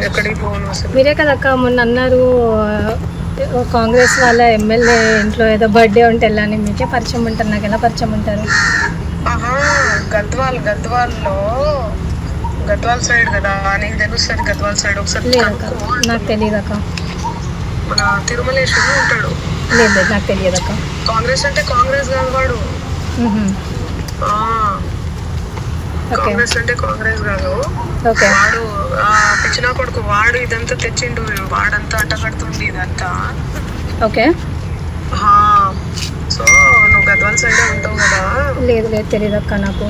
ఎక్కడికి పోను అసలు. మీరే కదక్క మొన్న అన్నారు కాంగ్రెస్ వాళ్ళ ఎమ్మెల్యే ఇంట్లో ఏదో బర్త్డే ఉంటే వెళ్ళాని. మీకే పరిచయం ఉంటారు, నాకు ఎలా పరిచయం ఉంటారు? గద్వాల్ సైడ్ కదా, నీకు తెలుస్తుంది గద్వాల్ సైడ్. ఒకసారి నాకు తెలియదు అక్క. మన తిరుమలేశ్వరుడు ఉంటాడు. లేదు నాకు తెలియదు అక్క. కాంగ్రెస్ అంటే కాంగ్రెస్ కాదు వాడు. కాంగ్రెస్ అంటే కాంగ్రెస్ కాదు వాడు. పిచ్చినా కొడుకు వాడు. ఇదంతా తెచ్చిండు వాడంతా అడ్డగడుతుంది ఇదంతా. ఓకే. సో నువ్వు గద్వాల్ సైడ్ ఉంటావు కదా? లేదు లేదు తెలియదు అక్క నాకు.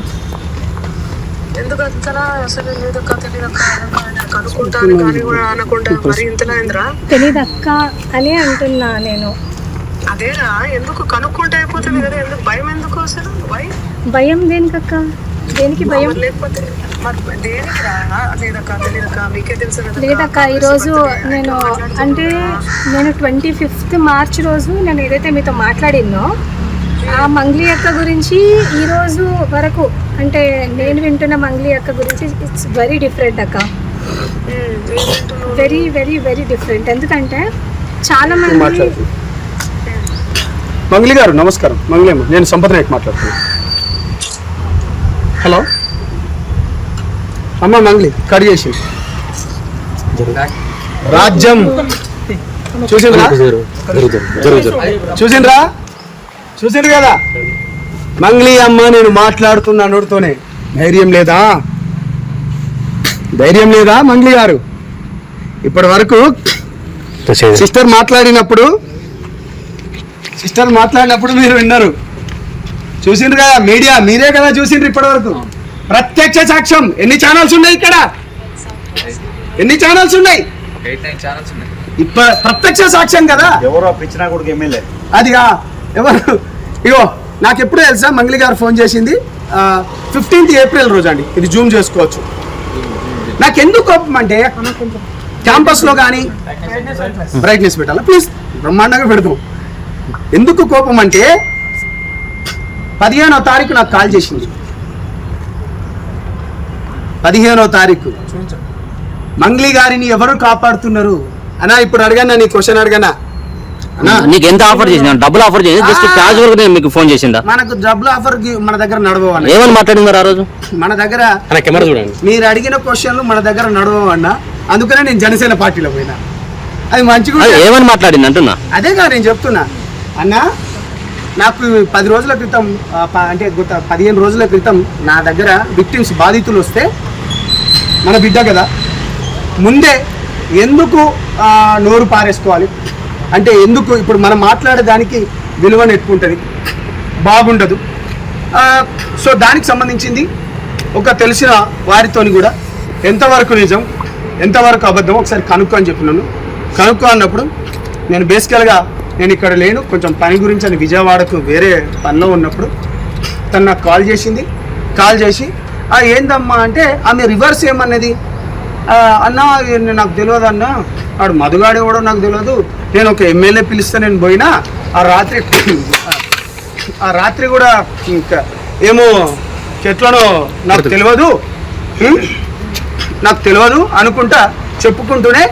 ఎందుకు అంతలా అసలు లేదక్క, తెలియదక్క కనుక్కుంటాను కానీ కూడా అనకుండా మరి ఇంతలా ఏంద్రా? తెలియదు అక్క అని అంటున్నా నేను. అదేరా, ఎందుకు కనుక్కుంటే అయిపోతుంది కదా, ఎందుకు భయం? ఎందుకు అసలు భయం దేనికక్క? దేనికి భయం? లేకపోతే దేనికి రా? లేదక్క మీకే తెలుసు కదా. లేదక్క ఈరోజు నేను 25th మార్చ్ రోజు నేను ఏదైతే మీతో మాట్లాడినో ఆ మంగ్లీ అక్క గురించి ఈరోజు వరకు అంటే నేను వింటున్న మంగ్లీ అక్క గురించి ఇట్స్ వెరీ డిఫరెంట్ అక్క. Very very very different. ఎందుకంటే చాలా మంది. మంగ్లీ గారు నమస్కారం. మంగ్లీ అమ్మ, నేను సంపత్ నాయక్ మాట్లాడుతున్నాను. హలో అమ్మ, మంగ్లీ కట్ చేసి రాజ్యం చూసిండ్రు కదా మంగ్లీ అమ్మ. నేను మాట్లాడుతున్నా నోటితోనే. ధైర్యం లేదా మంగ్లీ గారు? ఇప్పటి వరకు సిస్టర్ మాట్లాడినప్పుడు మీరు విన్నారు, చూసిండ్రు కదా. మీడియా మీరే కదా చూసిండ్రు ఇప్పటి వరకు. ప్రత్యక్ష సాక్ష్యం. ఎన్ని ఛానల్స్ ఉన్నాయి ఇక్కడ? ఎన్ని ఛానల్స్ ఉన్నాయి? ప్రత్యక్ష సాక్ష్యం కదా. ఎవరో పిచ్చినా కొడుకు ఎమ్మెల్యే అదిగా ఎవరు? ఇగో నాకు ఎప్పుడు తెలుసా మంగ్లీ గారు ఫోన్ చేసింది 15th ఏప్రిల్ రోజు అండి. ఇది జూమ్ చేసుకోవచ్చు. నాకు ఎందుకు కోపం అంటే క్యాంపస్లో కానీ బ్రైట్నెస్ పెట్టాలా ప్లీజ్, బ్రహ్మాండంగా పెడతాం. ఎందుకు కోపం అంటే 15వ తారీఖు నాకు కాల్ చేసింది. 15వ తారీఖు మంగ్లీ గారిని ఎవరు కాపాడుతున్నారు అన్నా? ఇప్పుడు అడిగానా, నీ క్వశ్చన్ అడిగానా? నీకు ఎంత ఆఫర్ చేసింది? డబ్బులు ఆఫర్ చేసి జస్ట్ క్యాజువల్ గా మీకు ఫోన్ చేసిందా? మనకు డబ్బులు ఆఫర్ మన దగ్గర నడవన్నా. ఏమని మాట్లాడింది ఆ రోజు? మన దగ్గర మీరు అడిగిన క్వశ్చన్లు మన దగ్గర నడవన్నా. అందుకనే నేను జనసేన పార్టీలో పోయినా. అది మంచిగా ఏమని మాట్లాడింది అంటున్నా. అదే కదా నేను చెప్తున్నా అన్నా. నాకు 10 రోజుల క్రితం అంటే 15 రోజుల క్రితం నా దగ్గర విక్టిమ్స్ బాధితులు వస్తే, మన బిడ్డ కదా, ముందే ఎందుకు నోరు పారేసుకోవాలి అంటే ఎందుకు ఇప్పుడు మనం మాట్లాడేదానికి విలువ నెట్టుకుంటుంది, బాగుండదు. సో దానికి సంబంధించింది ఒక తెలిసిన వారితోని కూడా ఎంతవరకు నిజం ఎంతవరకు అబద్ధం ఒకసారి కనుక్కో అని చెప్పినాను. కనుక్కో అన్నప్పుడు నేను బేసికల్గా నేను ఇక్కడ లేను, కొంచెం పని గురించి అని విజయవాడకు వేరే పనిలో ఉన్నప్పుడు తను నాకు కాల్ చేసింది. కాల్ చేసి ఏందమ్మా అంటే ఆమె రివర్స్ ఏమన్నది, అన్న నాకు తెలియదు అన్న, వాడు మధుగాడు ఎవడో నాకు తెలియదు, నేను ఒక ఎమ్మెల్యే పిలిస్తే నేను పోయినా ఆ రాత్రి కూడా ఇంకా ఏమో ఎట్లనో నాకు తెలియదు అనుకుంటా చెప్పుకుంటూనే